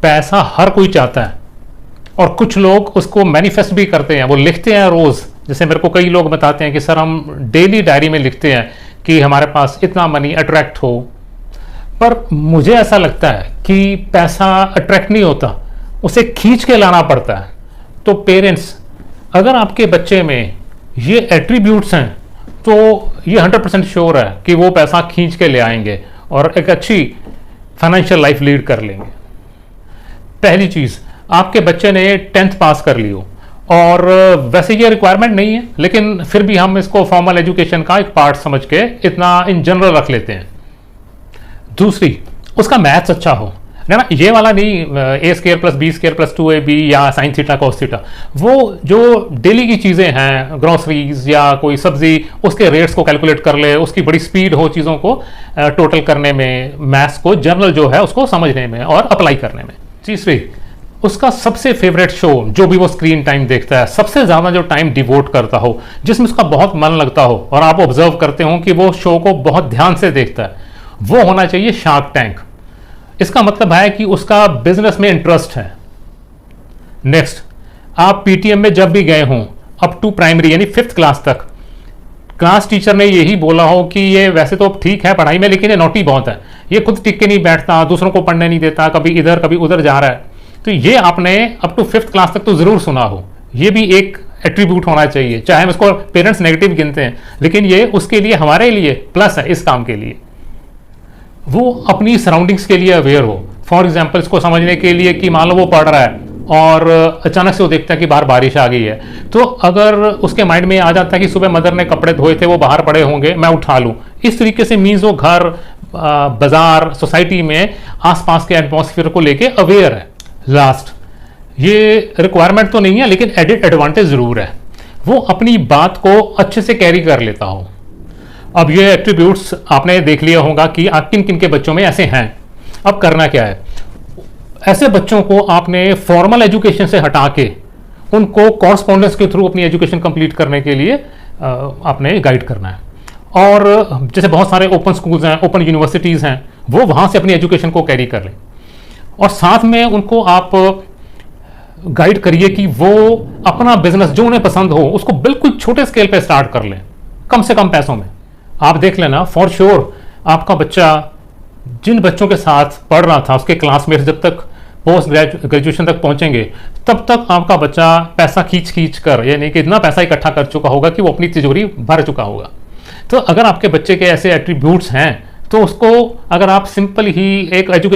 पैसा हर कोई चाहता है और कुछ लोग उसको मैनिफेस्ट भी करते हैं, वो लिखते हैं रोज़। जैसे मेरे को कई लोग बताते हैं कि सर हम डेली डायरी में लिखते हैं कि हमारे पास इतना मनी अट्रैक्ट हो। पर मुझे ऐसा लगता है कि पैसा अट्रैक्ट नहीं होता, उसे खींच के लाना पड़ता है। तो पेरेंट्स, अगर आपके बच्चे में ये एट्रीब्यूट्स हैं तो ये 100% श्योर है कि वो पैसा खींच के ले आएंगे और एक अच्छी फाइनेंशियल लाइफ लीड कर लेंगे। पहली चीज़, आपके बच्चे ने 10th पास कर ली हो, और वैसे ये रिक्वायरमेंट नहीं है लेकिन फिर भी हम इसको फॉर्मल एजुकेशन का एक पार्ट समझ के इतना इन जनरल रख लेते हैं। दूसरी, उसका मैथ्स अच्छा हो, ना ये वाला नहीं a² + b² + 2ab या sin थीटा cos थीटा। वो जो डेली की चीज़ें हैं, ग्रोसरीज या कोई सब्जी, उसके रेट्स को कैलकुलेट कर ले, उसकी बड़ी स्पीड हो चीज़ों को टोटल करने में, मैथ्स को जनरल जो है उसको समझने में और अप्लाई करने में। तीसरी, उसका सबसे फेवरेट शो जो भी वो स्क्रीन टाइम देखता है, सबसे ज़्यादा जो टाइम डिवोट करता हो, जिसमें उसका बहुत मन लगता हो और आप ऑब्जर्व करते हो कि वो शो को बहुत ध्यान से देखता है, वो होना चाहिए शार्क टैंक। इसका मतलब है कि उसका बिजनेस में इंटरेस्ट है। नेक्स्ट, आप पीटीएम में जब भी गए हों अप टू प्राइमरी यानी 5th क्लास तक, क्लास टीचर ने यही बोला हो कि ये वैसे तो ठीक है पढ़ाई में लेकिन ये नोटी बहुत है, ये खुद टिक के नहीं बैठता, दूसरों को पढ़ने नहीं देता, कभी इधर कभी उधर जा रहा है, तो ये आपने अप टू 5th क्लास तक तो ज़रूर सुना हो। ये भी एक एट्रीब्यूट होना चाहिए, चाहे हम इसको पेरेंट्स नेगेटिव गिनते हैं लेकिन ये उसके लिए, हमारे लिए प्लस है इस काम के लिए। वो अपनी सराउंडिंग्स के लिए अवेयर हो। फॉर एग्जाम्पल, इसको समझने के लिए कि मान लो वो पढ़ रहा है और अचानक से वो देखता है कि बाहर बारिश आ गई है, तो अगर उसके माइंड में आ जाता है कि सुबह मदर ने कपड़े धोए थे, वो बाहर पड़े होंगे, मैं उठा लूँ, इस तरीके से मीन्स वो घर, बाजार, सोसाइटी में आसपास के एटमॉस्फेयर को लेके अवेयर है। लास्ट, ये रिक्वायरमेंट तो नहीं है लेकिन एडिड एडवांटेज ज़रूर है, वो अपनी बात को अच्छे से कैरी कर लेता हो। अब ये एट्रीब्यूट्स आपने देख लिया होगा कि आप किन किन के बच्चों में ऐसे हैं। अब करना क्या है, ऐसे बच्चों को आपने फॉर्मल एजुकेशन से हटा के उनको कॉरस्पॉन्डेंस के थ्रू अपनी एजुकेशन कंप्लीट करने के लिए आपने गाइड करना है। और जैसे बहुत सारे ओपन स्कूल्स हैं, ओपन यूनिवर्सिटीज़ हैं, वो वहाँ से अपनी एजुकेशन को कैरी कर लें और साथ में उनको आप गाइड करिए कि वो अपना बिजनेस जो उन्हें पसंद हो उसको बिल्कुल छोटे स्केल पे स्टार्ट कर लें, कम से कम पैसों में। आप देख लेना, फॉर श्योर आपका बच्चा जिन बच्चों के साथ पढ़ रहा था, उसके क्लासमेट्स जब तक पोस्ट ग्रेजुएशन तक पहुंचेंगे तब तक आपका बच्चा पैसा खींच कर, यानी कि इतना पैसा इकट्ठा कर चुका होगा कि वो अपनी तिजोरी भर चुका होगा। तो अगर आपके बच्चे के ऐसे एट्रीब्यूट्स हैं तो उसको अगर आप सिंपल ही एक एजुकेशन